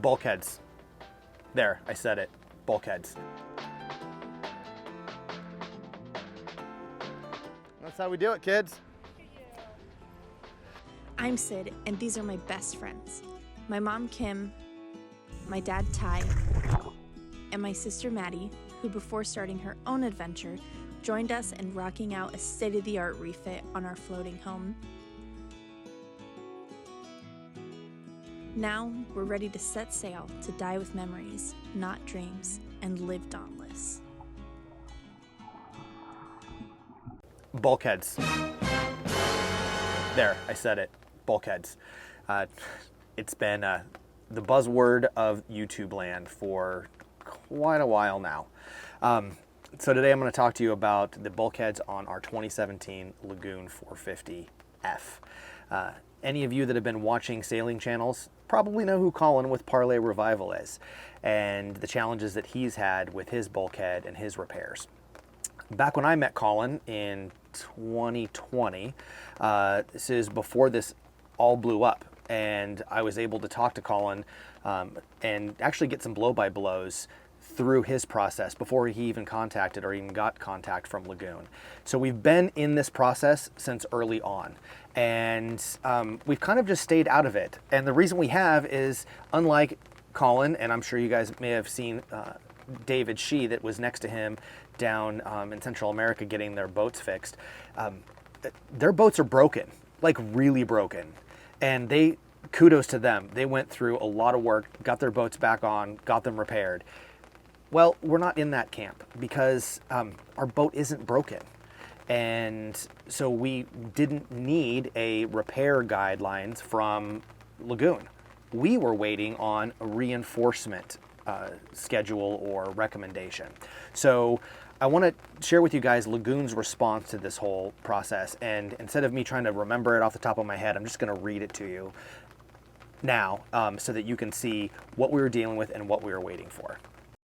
Bulkheads. There, I said it. Bulkheads. That's how we do it, kids. I'm Sid, and these are my best friends. My mom, Kim, my dad, Ty, and my sister, Maddie, who before starting her own adventure, joined us in rocking out a state-of-the-art refit on our floating home. Now, we're ready to set sail to die with memories, not dreams, and live dauntless. Bulkheads. There, I said it. Bulkheads. It's been the buzzword of YouTube land for quite a while now. So today I'm going to talk to you about the bulkheads on our 2017 Lagoon 450F. Any of you that have been watching sailing channels probably know who Colin with Parlay Revival is and the challenges that he's had with his bulkhead and his repairs. Back when I met Colin in 2020, this is before this all blew up, and I was able to talk to Colin and actually get some blow-by-blows through his process before he even contacted or even got contact from Lagoon. So we've been in this process since early on, and we've kind of just stayed out of it. And the reason we have is, unlike Colin, and I'm sure you guys may have seen David Shee that was next to him down in Central America getting their boats fixed, their boats are broken, like really broken. And kudos to them. They went through a lot of work, got their boats back on, got them repaired. Well, we're not in that camp because our boat isn't broken. And so we didn't need a repair guidelines from Lagoon. We were waiting on a reinforcement schedule or recommendation. So I want to share with you guys Lagoon's response to this whole process. And instead of me trying to remember it off the top of my head, I'm just going to read it to you now so that you can see what we were dealing with and what we were waiting for.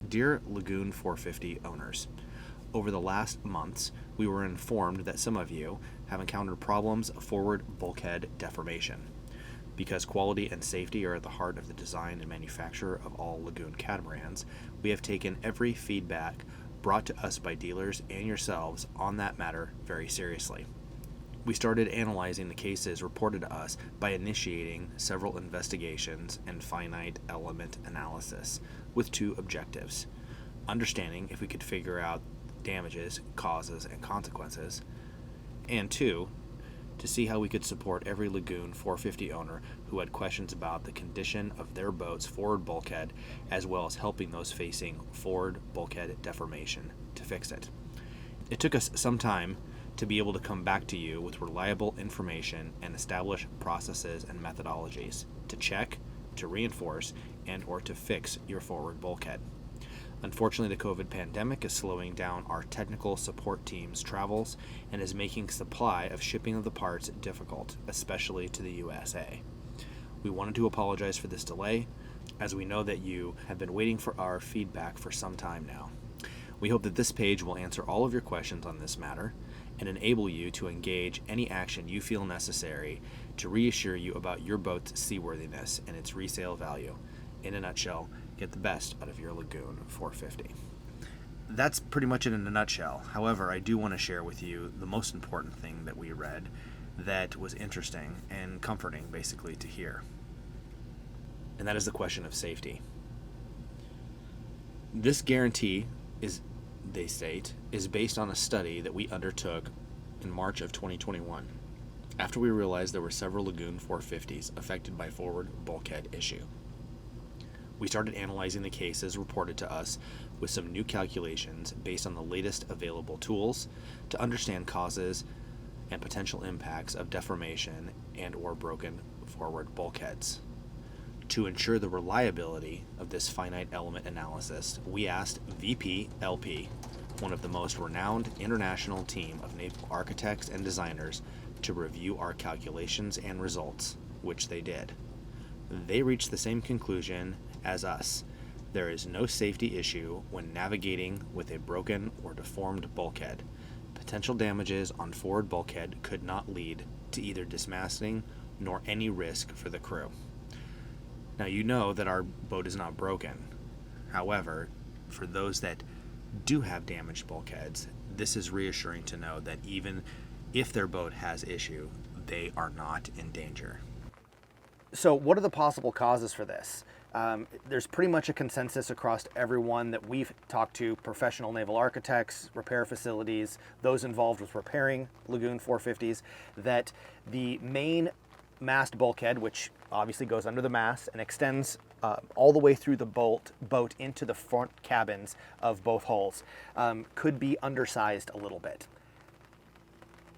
Dear Lagoon 450 owners, over the last months, we were informed that some of you have encountered problems of forward bulkhead deformation. Because quality and safety are at the heart of the design and manufacture of all Lagoon catamarans, we have taken every feedback brought to us by dealers and yourselves on that matter very seriously. We started analyzing the cases reported to us by initiating several investigations and finite element analysis with two objectives: understanding if we could figure out damages, causes, and consequences, and two, to see how we could support every Lagoon 450 owner who had questions about the condition of their boat's forward bulkhead, as well as helping those facing forward bulkhead deformation to fix it. It took us some time to be able to come back to you with reliable information and establish processes and methodologies to check, to reinforce, and or to fix your forward bulkhead. Unfortunately, the COVID pandemic is slowing down our technical support team's travels and is making supply of shipping of the parts difficult, especially to the USA. We wanted to apologize for this delay, as we know that you have been waiting for our feedback for some time now. We hope that this page will answer all of your questions on this matter and enable you to engage any action you feel necessary to reassure you about your boat's seaworthiness and its resale value. In a nutshell, get the best out of your Lagoon 450. That's pretty much it in a nutshell. However, I do want to share with you the most important thing that we read that was interesting and comforting, basically, to hear. And that is the question of safety. This guarantee is, they state, is based on a study that we undertook in March of 2021, after we realized there were several Lagoon 450s affected by forward bulkhead issue. We started analyzing the cases reported to us with some new calculations based on the latest available tools to understand causes and potential impacts of deformation and or broken forward bulkheads. To ensure the reliability of this finite element analysis, we asked VP-LP, one of the most renowned international team of naval architects and designers, to review our calculations and results, which they did. They reached the same conclusion as us. There is no safety issue when navigating with a broken or deformed bulkhead. Potential damages on forward bulkhead could not lead to either dismasting nor any risk for the crew. Now, you know that our boat is not broken. However, for those that do have damaged bulkheads, this is reassuring to know that even if their boat has issue, they are not in danger. So what are the possible causes for this? There's pretty much a consensus across everyone that we've talked to, professional naval architects, repair facilities, those involved with repairing Lagoon 450s, that the main mast bulkhead, which obviously goes under the mast and extends all the way through the boat into the front cabins of both hulls, could be undersized a little bit.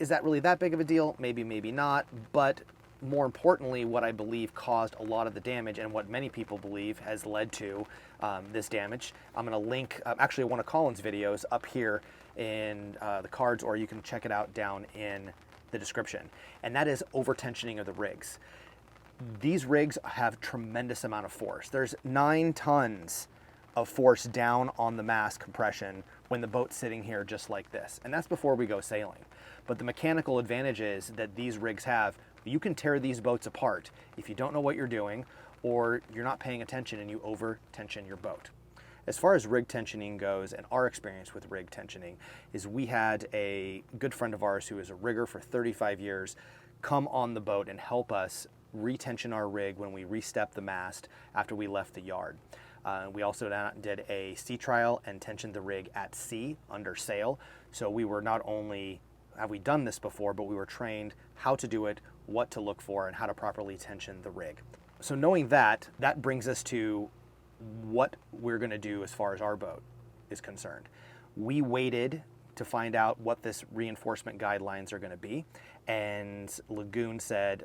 Is that really that big of a deal? Maybe, maybe not, but more importantly, what I believe caused a lot of the damage and what many people believe has led to this damage. I'm going to link actually one of Colin's videos up here in the cards, or you can check it out down in the description. And that is over-tensioning of the rigs. These rigs have tremendous amount of force. There's 9 tons of force down on the mast compression when the boat's sitting here just like this. And that's before we go sailing. But the mechanical advantages that these rigs have, you can tear these boats apart if you don't know what you're doing or you're not paying attention and you over-tension your boat. As far as rig tensioning goes, and our experience with rig tensioning is we had a good friend of ours who is a rigger for 35 years come on the boat and help us retension our rig when we re-stepped the mast after we left the yard. We also did a sea trial and tensioned the rig at sea under sail. So we were not only have we done this before, but we were trained how to do it, what to look for, and how to properly tension the rig. So knowing that, that brings us to what we're going to do as far as our boat is concerned. We waited to find out what this reinforcement guidelines are going to be, and Lagoon said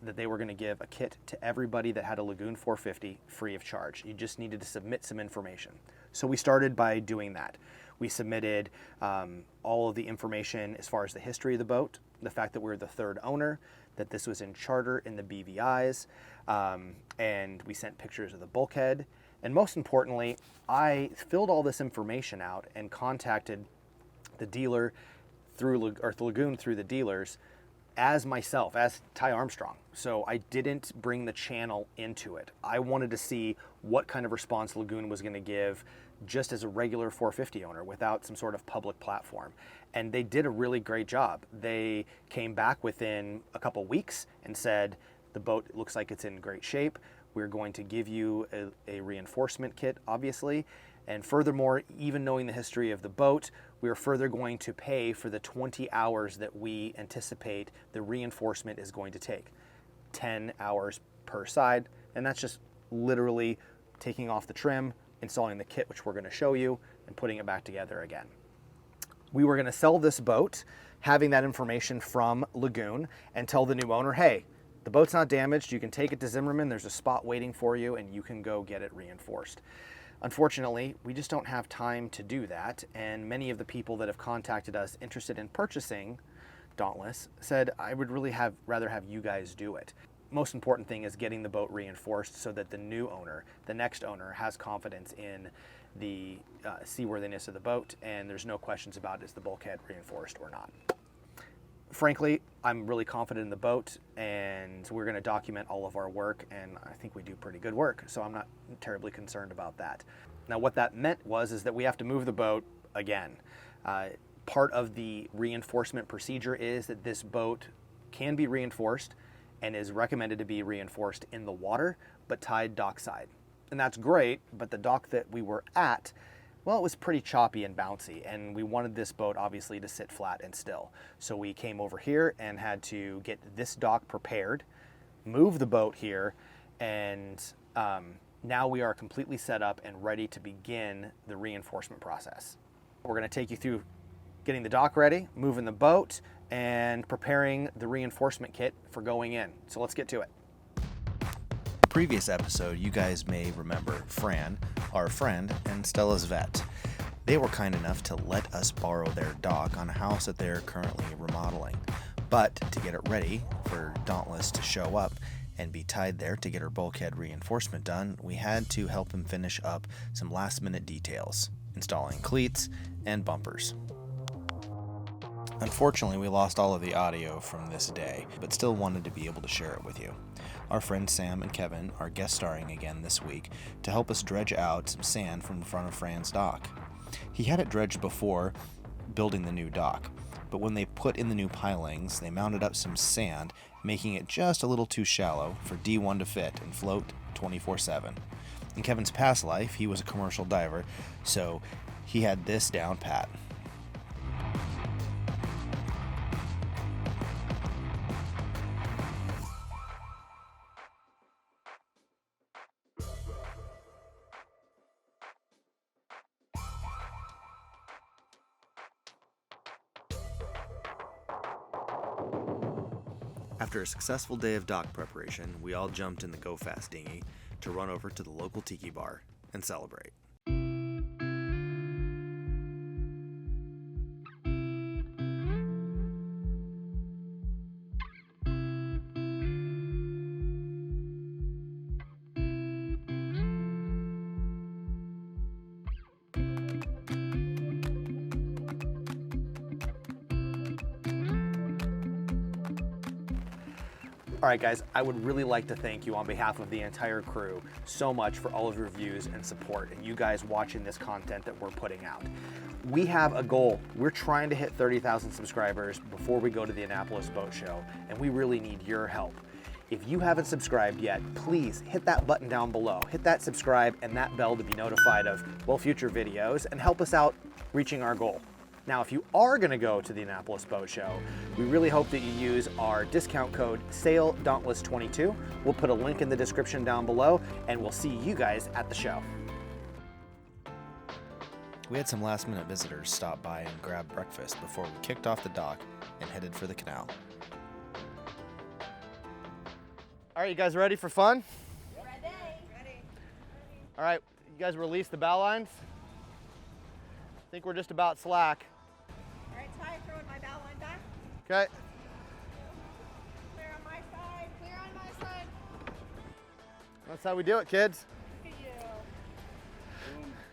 that they were going to give a kit to everybody that had a Lagoon 450 free of charge. You just needed to submit some information. So we started by doing that. We submitted all of the information as far as the history of the boat, the fact that we're the 3rd owner, that this was in charter in the BVIs, and we sent pictures of the bulkhead. And most importantly, I filled all this information out and contacted the dealer the Lagoon through the dealers as myself, as Ty Armstrong. So I didn't bring the channel into it. I wanted to see what kind of response Lagoon was going to give just as a regular 450 owner without some sort of public platform. And they did a really great job. They came back within a couple weeks and said, the boat looks like it's in great shape. We're going to give you a reinforcement kit, obviously. And furthermore, even knowing the history of the boat, we're further going to pay for the 20 hours that we anticipate the reinforcement is going to take. 10 hours per side. And that's just literally taking off the trim, installing the kit, which we're going to show you, and putting it back together again. We were going to sell this boat, having that information from Lagoon, and tell the new owner, hey, the boat's not damaged. You can take it to Zimmerman. There's a spot waiting for you, and you can go get it reinforced. Unfortunately, we just don't have time to do that, and many of the people that have contacted us interested in purchasing Dauntless said, I would really rather have you guys do it. Most important thing is getting the boat reinforced so that the new owner, the next owner, has confidence in the seaworthiness of the boat, and there's no questions about is the bulkhead reinforced or not. Frankly, I'm really confident in the boat, and we're going to document all of our work, and I think we do pretty good work, so I'm not terribly concerned about that. Now, what that meant is that we have to move the boat again. Part of the reinforcement procedure is that this boat can be reinforced and is recommended to be reinforced in the water, but tied dockside. And that's great, but the dock that we were at, well, it was pretty choppy and bouncy, and we wanted this boat obviously to sit flat and still. So we came over here and had to get this dock prepared, move the boat here, and now we are completely set up and ready to begin the reinforcement process. We're going to take you through getting the dock ready, moving the boat, and preparing the reinforcement kit for going in. So let's get to it. Previous episode, you guys may remember Fran, our friend, and Stella's vet. They were kind enough to let us borrow their dock on a house that they're currently remodeling. But to get it ready for Dauntless to show up and be tied there to get her bulkhead reinforcement done, we had to help him finish up some last-minute details, installing cleats and bumpers. Unfortunately, we lost all of the audio from this day, but still wanted to be able to share it with you. Our friends Sam and Kevin are guest starring again this week to help us dredge out some sand from the front of Fran's dock. He had it dredged before building the new dock, but when they put in the new pilings, they mounted up some sand, making it just a little too shallow for D1 to fit and float 24/7. In Kevin's past life, he was a commercial diver, so he had this down pat. After a successful day of dock preparation, we all jumped in the Go Fast dinghy to run over to the local tiki bar and celebrate. All right, guys, I would really like to thank you on behalf of the entire crew so much for all of your views and support and you guys watching this content that we're putting out. We have a goal. We're trying to hit 30,000 subscribers before we go to the Annapolis Boat Show, and we really need your help. If you haven't subscribed yet, please hit that button down below. Hit that subscribe and that bell to be notified of, well, future videos and help us out reaching our goal. Now, if you are going to go to the Annapolis Boat Show, we really hope that you use our discount code SAILDauntless22. We'll put a link in the description down below, and we'll see you guys at the show. We had some last-minute visitors stop by and grab breakfast before we kicked off the dock and headed for the canal. All right, you guys ready for fun? Ready. All right, you guys release the bow lines. I think we're just about slack. All right, Ty, throwing my bow line back. Okay. Clear on my side. Clear on my side. That's how we do it, kids. Look at you.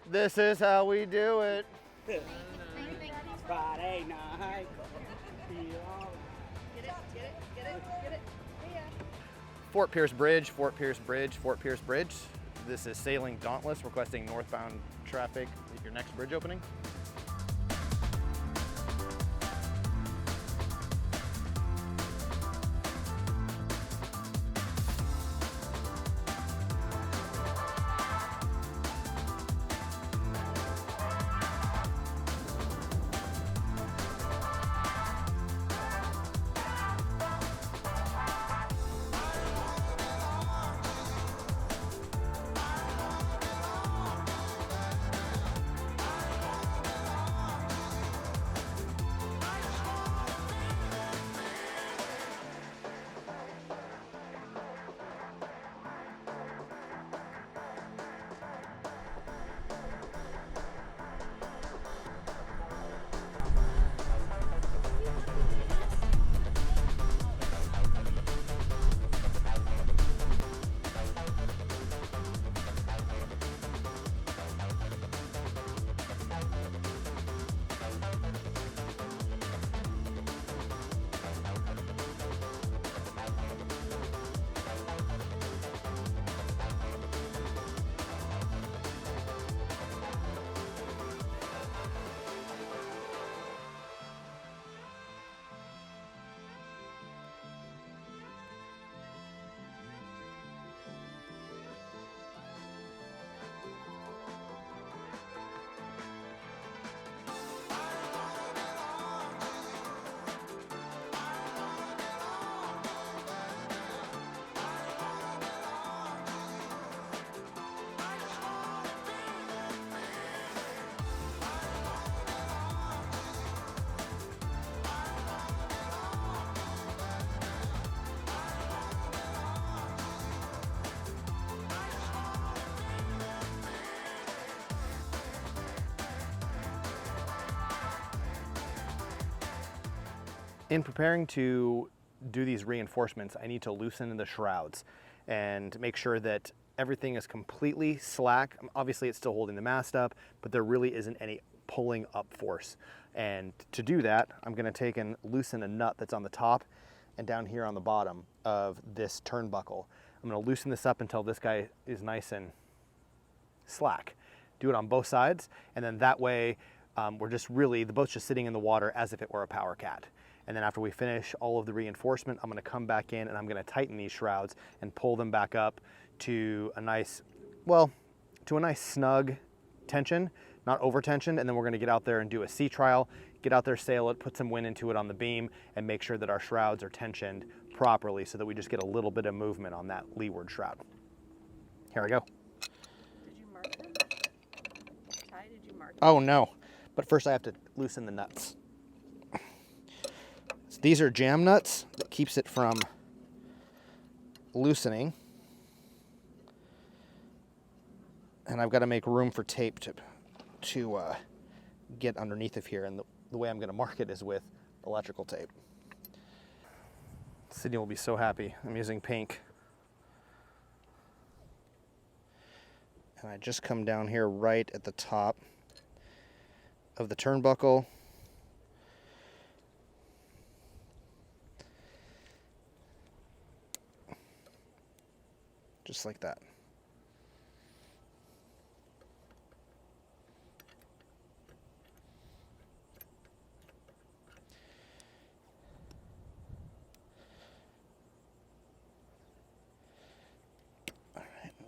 This is how we do it. Friday night. Get it. See ya. Fort Pierce Bridge, Fort Pierce Bridge, Fort Pierce Bridge. This is Sailing Dauntless requesting northbound traffic at your next bridge opening. In preparing to do these reinforcements, I need to loosen the shrouds and make sure that everything is completely slack. Obviously it's still holding the mast up, but there really isn't any pulling up force. And to do that, I'm going to take and loosen a nut that's on the top and down here on the bottom of this turnbuckle. I'm going to loosen this up until this guy is nice and slack. Do it on both sides, and then that way we're just really, the boat's just sitting in the water as if it were a power cat. And then after we finish all of the reinforcement, I'm going to come back in and I'm going to tighten these shrouds and pull them back up to a nice, well, to a nice snug tension, not over tension. And then we're going to get out there and do a sea trial, get out there, sail it, put some wind into it on the beam, and make sure that our shrouds are tensioned properly so that we just get a little bit of movement on that leeward shroud. Here we go. Did you mark them? Ty, did you mark them? Oh no, but first I have to loosen the nuts. So these are jam nuts that keeps it from loosening. And I've got to make room for tape to get underneath of here, and the way I'm going to mark it is with electrical tape. Sydney will be so happy. I'm using pink. And I just come down here right at the top of the turnbuckle. Just like that.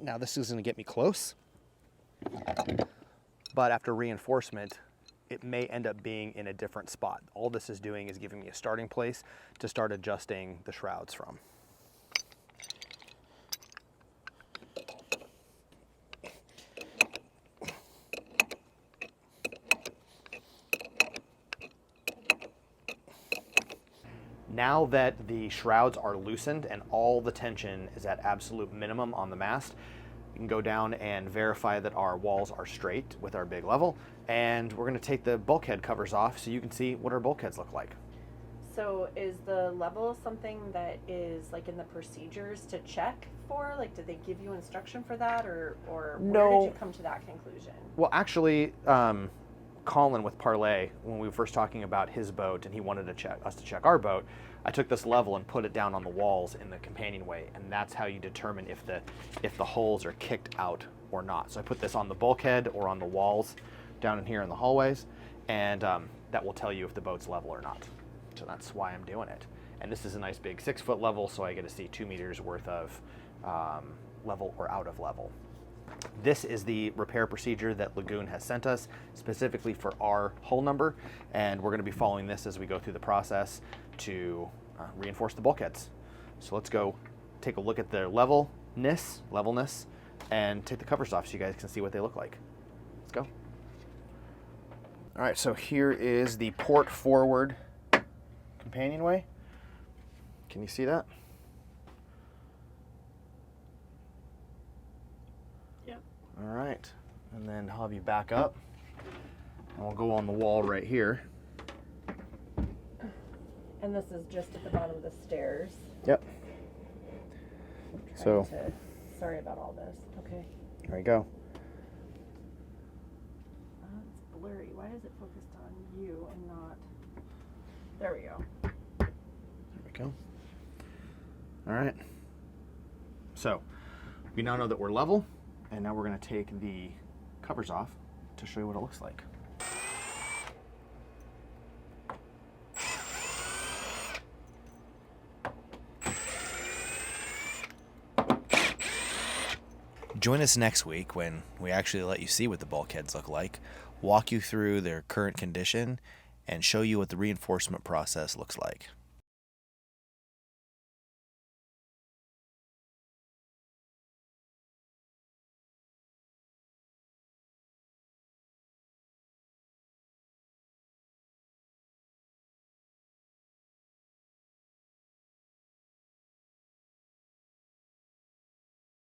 Now this is going to get me close, but after reinforcement, it may end up being in a different spot. All this is doing is giving me a starting place to start adjusting the shrouds from. Now that the shrouds are loosened and all the tension is at absolute minimum on the mast, you can go down and verify that our walls are straight with our big level. And we're going to take the bulkhead covers off so you can see what our bulkheads look like. So is the level something that is like in the procedures to check for? Like, did they give you instruction for that, or No. where did you come to that conclusion? Well, actually, Colin with Parlay, when we were first talking about his boat and he wanted us to check our boat, I took this level and put it down on the walls in the companionway, and that's how you determine if the holes are kicked out or not. So I put this on the bulkhead or on the walls down in here in the hallways, and that will tell you if the boat's level or not. So that's why I'm doing it. And this is a nice big 6-foot level, so I get to see 2 meters worth of level or out of level. This is the repair procedure that Lagoon has sent us specifically for our hull number, and we're going to be following this as we go through the process to reinforce the bulkheads. So let's go take a look at their levelness, and take the covers off so you guys can see what they look like. Let's go. All right, so here is the port forward companionway. Can you see that? All right, and then I'll have you back up, and we'll go on the wall right here. And this is just at the bottom of the stairs. Yep. Sorry about all this. Okay. There you go. It's blurry. Why is it focused on you and not? There we go. There we go. All right. So we now know that we're level, and now we're going to take the covers off to show you what it looks like. Join us next week when we actually let you see what the bulkheads look like, walk you through their current condition, and show you what the reinforcement process looks like.